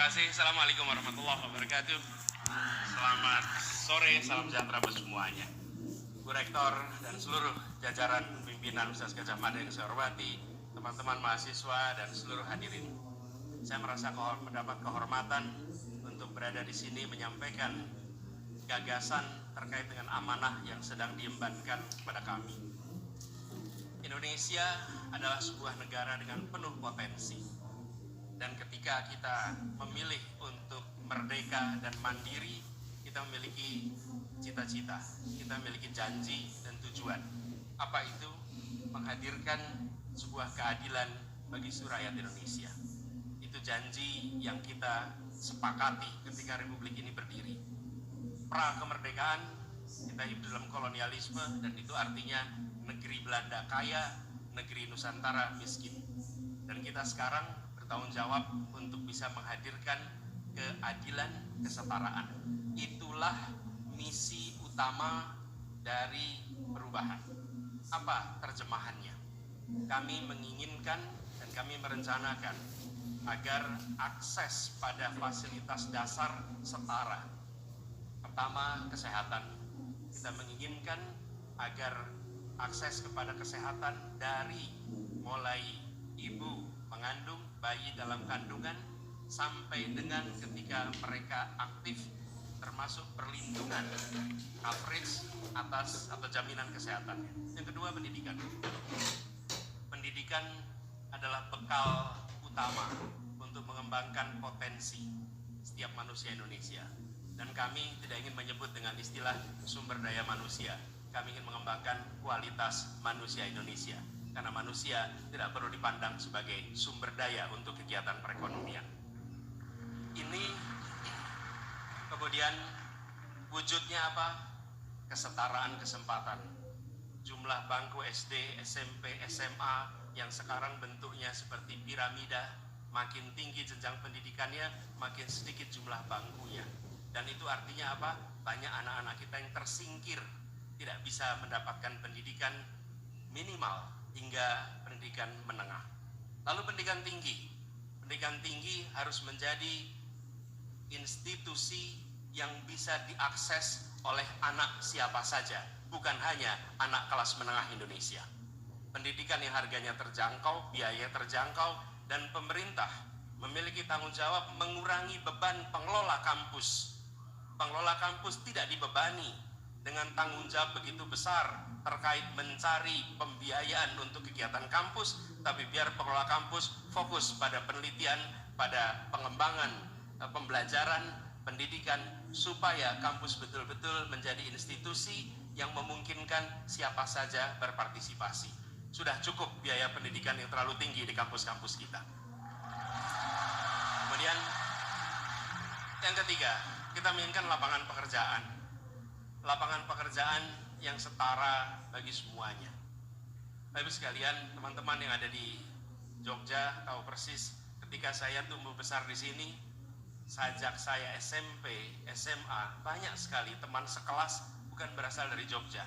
kasih. Assalamualaikum warahmatullahi wabarakatuh. Selamat sore, salam sejahtera buat semuanya. Bu Rektor dan seluruh jajaran pimpinan Universitas Gadjah Mada yang saya hormati, teman-teman mahasiswa dan seluruh hadirin. Saya merasa mendapat kehormatan untuk berada di sini menyampaikan gagasan terkait dengan amanah yang sedang diembankan kepada kami. Indonesia adalah sebuah negara dengan penuh potensi. Dan ketika kita memilih untuk merdeka dan mandiri, kita memiliki cita-cita, kita memiliki janji dan tujuan. Apa itu? Menghadirkan sebuah keadilan bagi seluruh rakyat Indonesia. Itu janji yang kita sepakati ketika Republik ini berdiri. Pra kemerdekaan, kita hidup dalam kolonialisme, dan itu artinya negeri Belanda kaya, negeri Nusantara miskin. Dan kita sekarang bertanggung jawab untuk bisa menghadirkan keadilan, kesetaraan. Itulah misi utama dari perubahan. Apa terjemahannya? Kami menginginkan dan kami merencanakan agar akses pada fasilitas dasar setara. Pertama, kesehatan. Kita menginginkan agar akses kepada kesehatan dari mulai ibu mengandung, bayi dalam kandungan, sampai dengan ketika mereka aktif, termasuk perlindungan coverage atas atau jaminan kesehatan. Yang kedua, pendidikan. Pendidikan adalah bekal utama untuk mengembangkan potensi setiap manusia Indonesia. Dan kami tidak ingin menyebut dengan istilah sumber daya manusia. Kami ingin mengembangkan kualitas manusia Indonesia. Karena manusia tidak perlu dipandang sebagai sumber daya untuk kegiatan perekonomian. Ini kemudian wujudnya apa? Kesetaraan kesempatan. Jumlah bangku SD, SMP, SMA yang sekarang bentuknya seperti piramida, makin tinggi jenjang pendidikannya, makin sedikit jumlah bangkunya. Dan itu artinya apa? Banyak anak-anak kita yang tersingkir, tidak bisa mendapatkan pendidikan minimal hingga pendidikan menengah. Lalu pendidikan tinggi. Pendidikan tinggi harus menjadi institusi yang bisa diakses oleh anak siapa saja, bukan hanya anak kelas menengah Indonesia. Pendidikan yang harganya terjangkau, biaya terjangkau, dan pemerintah memiliki tanggung jawab mengurangi beban pengelola kampus. Pengelola kampus tidak dibebani dengan tanggung jawab begitu besar terkait mencari pembiayaan untuk kegiatan kampus, tapi biar pengelola kampus fokus pada penelitian, pada pengembangan pembelajaran, pendidikan, supaya kampus betul-betul menjadi institusi yang memungkinkan siapa saja berpartisipasi. Sudah cukup biaya pendidikan yang terlalu tinggi di kampus-kampus kita. Kemudian yang ketiga, kita menginginkan lapangan pekerjaan. Lapangan pekerjaan yang setara bagi semuanya. Bapak sekalian, teman-teman yang ada di Jogja tahu persis ketika saya tumbuh besar di sini, sejak saya SMP, SMA, banyak sekali teman sekelas bukan berasal dari Jogja.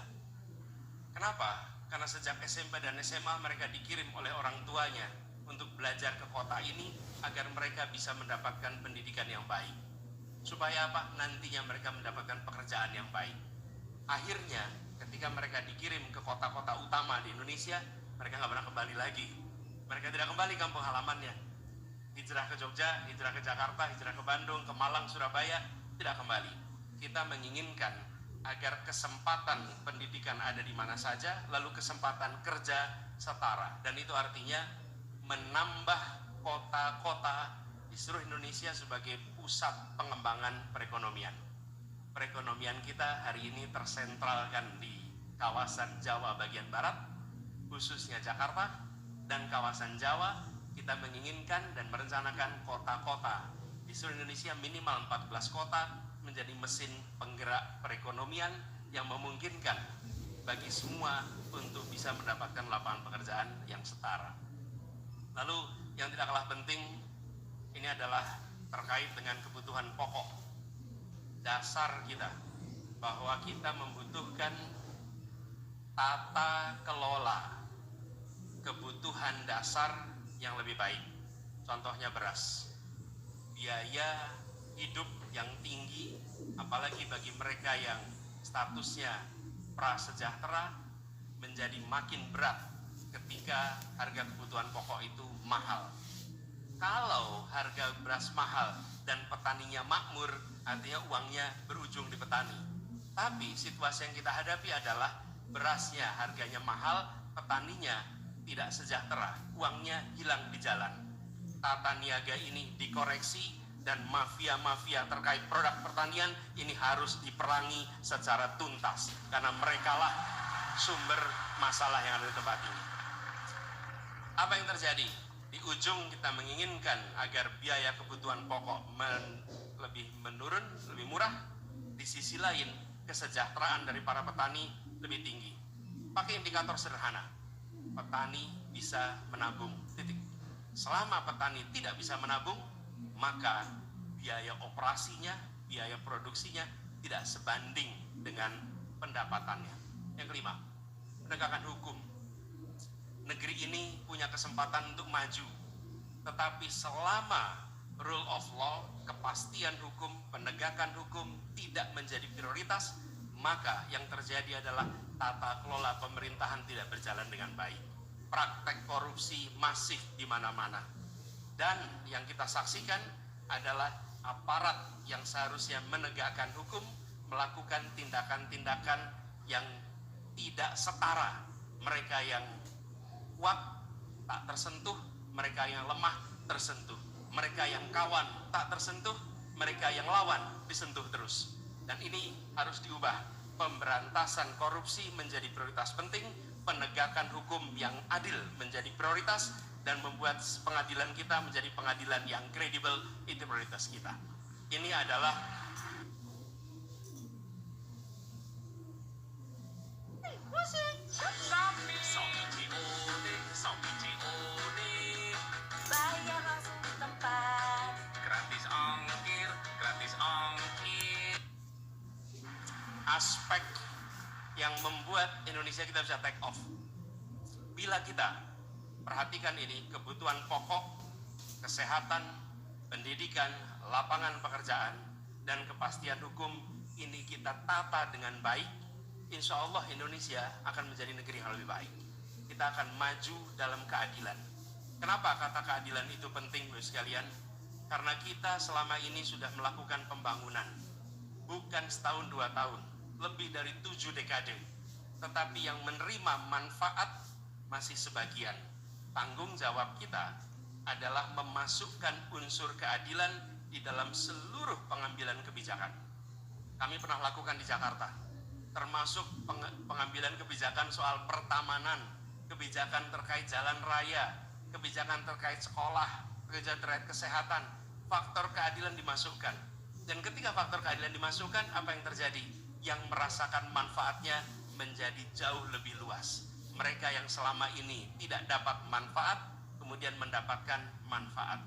Kenapa? Karena sejak SMP dan SMA mereka dikirim oleh orang tuanya untuk belajar ke kota ini agar mereka bisa mendapatkan pendidikan yang baik. Supaya apa? Nantinya mereka mendapatkan pekerjaan yang baik. Akhirnya ketika mereka dikirim ke kota-kota utama di Indonesia, mereka nggak pernah kembali lagi. Mereka tidak kembali kampung halamannya. Hijrah ke Jogja, hijrah ke Jakarta, hijrah ke Bandung, ke Malang, Surabaya, tidak kembali. Kita menginginkan agar kesempatan pendidikan ada di mana saja, lalu kesempatan kerja setara. Dan itu artinya menambah kota-kota di seluruh Indonesia sebagai pusat pengembangan perekonomian. Perekonomian kita hari ini tersentralkan di kawasan Jawa bagian barat, khususnya Jakarta, dan kawasan Jawa. Kita menginginkan dan merencanakan kota-kota di seluruh Indonesia, minimal 14 kota, menjadi mesin penggerak perekonomian yang memungkinkan bagi semua untuk bisa mendapatkan lapangan pekerjaan yang setara. Lalu yang tidak kalah penting, ini adalah terkait dengan kebutuhan pokok dasar kita, bahwa kita membutuhkan tata kelola kebutuhan dasar yang lebih baik. Contohnya beras. biaya hidup yang tinggi, apalagi bagi mereka yang statusnya prasejahtera, menjadi makin berat ketika harga kebutuhan pokok itu mahal. Kalau harga beras mahal dan petaninya makmur, artinya uangnya berujung di petani. Tapi situasi yang kita hadapi adalah berasnya harganya mahal, petaninya tidak sejahtera, uangnya hilang di jalan. Tata niaga ini dikoreksi dan mafia-mafia terkait produk pertanian ini harus diperangi secara tuntas, karena merekalah sumber masalah yang ada di tempat ini. Apa yang terjadi? Di ujung kita menginginkan agar biaya kebutuhan pokok lebih menurun, lebih murah. Di sisi lain, kesejahteraan dari para petani lebih tinggi. Pakai indikator sederhana, petani bisa menabung, titik. Selama petani tidak bisa menabung, maka biaya operasinya, biaya produksinya tidak sebanding dengan pendapatannya. Yang kelima, penegakan hukum. Negeri ini punya kesempatan untuk maju, tetapi selama rule of law, kepastian hukum, penegakan hukum tidak menjadi prioritas, maka yang terjadi adalah tata kelola pemerintahan tidak berjalan dengan baik. Praktek korupsi masif di mana-mana. Dan yang kita saksikan adalah aparat yang seharusnya menegakkan hukum melakukan tindakan-tindakan yang tidak setara. Mereka yang kuat tak tersentuh, mereka yang lemah tersentuh. Mereka yang kawan tak tersentuh, mereka yang lawan disentuh terus. Dan ini harus diubah. Pemberantasan korupsi menjadi prioritas penting, penegakan hukum yang adil menjadi prioritas, dan membuat pengadilan kita menjadi pengadilan yang kredibel, itu prioritas kita. Ini adalah bayar langsung di tempat, gratis ongkir aspek yang membuat Indonesia kita bisa take off. Bila kita perhatikan ini, kebutuhan pokok, kesehatan, pendidikan, lapangan pekerjaan, dan kepastian hukum ini kita tata dengan baik, insya Allah Indonesia akan menjadi negeri yang lebih baik. Kita akan maju dalam keadilan. Kenapa kata keadilan itu penting, Bapak sekalian? Karena kita selama ini sudah melakukan pembangunan, bukan setahun 2 tahun, lebih dari 7 dekade. Tetapi yang menerima manfaat masih sebagian. Tanggung jawab kita adalah memasukkan unsur keadilan di dalam seluruh pengambilan kebijakan. Kami pernah lakukan di Jakarta, termasuk pengambilan kebijakan soal pertamanan, kebijakan terkait jalan raya, kebijakan terkait sekolah, kebijakan terkait kesehatan. Faktor keadilan dimasukkan. Dan ketika faktor keadilan dimasukkan, apa yang terjadi? Yang merasakan manfaatnya menjadi jauh lebih luas. Mereka yang selama ini tidak dapat manfaat, kemudian mendapatkan manfaat.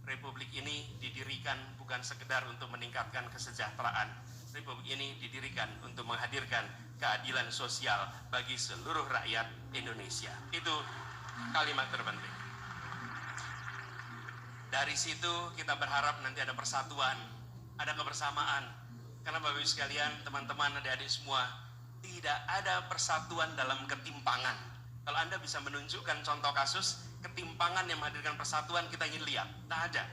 Republik ini didirikan bukan sekedar untuk meningkatkan kesejahteraan. Republik ini didirikan untuk menghadirkan keadilan sosial bagi seluruh rakyat Indonesia. Itu kalimat terpenting. Dari situ kita berharap nanti ada persatuan, ada kebersamaan. Karena Bapak Ibu sekalian, teman-teman, adik-adik semua, tidak ada persatuan dalam ketimpangan. Kalau Anda bisa menunjukkan contoh kasus ketimpangan yang menghadirkan persatuan, kita ingin lihat. Tidak ada.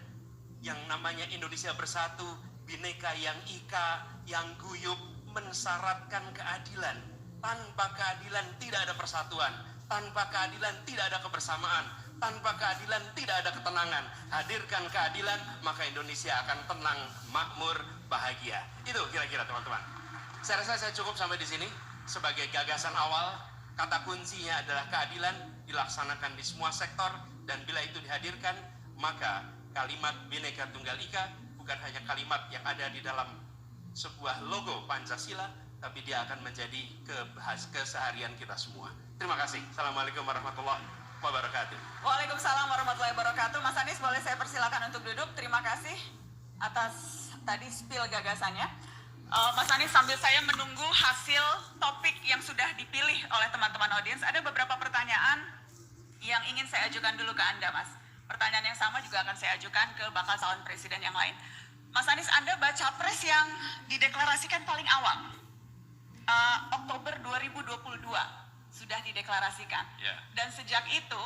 Yang namanya Indonesia bersatu, Bhinneka yang ika, yang guyup, mensyaratkan keadilan. Tanpa keadilan tidak ada persatuan. Tanpa keadilan tidak ada kebersamaan. Tanpa keadilan tidak ada ketenangan. Hadirkan keadilan, maka Indonesia akan tenang, makmur, bahagia. Itu kira-kira teman-teman. Saya rasa saya cukup sampai di sini. Sebagai gagasan awal, kata kuncinya adalah keadilan dilaksanakan di semua sektor, dan bila itu dihadirkan, maka kalimat Bhinneka Tunggal Ika bukan hanya kalimat yang ada di dalam sebuah logo Pancasila, tapi dia akan menjadi keseharian kita semua. Terima kasih. Assalamualaikum warahmatullahi wabarakatuh. Waalaikumsalam warahmatullahi wabarakatuh. Mas Anies, boleh saya persilakan untuk duduk. Terima kasih atas tadi spill gagasannya. Mas Anies, sambil saya menunggu hasil topik yang sudah dipilih oleh teman-teman audiens, ada beberapa pertanyaan yang ingin saya ajukan dulu ke Anda, Mas. Pertanyaan yang sama juga akan saya ajukan ke bakal calon presiden yang lain. Mas Anies, Anda baca pres yang dideklarasikan paling awal, Oktober 2022 sudah dideklarasikan. Ya. Dan sejak itu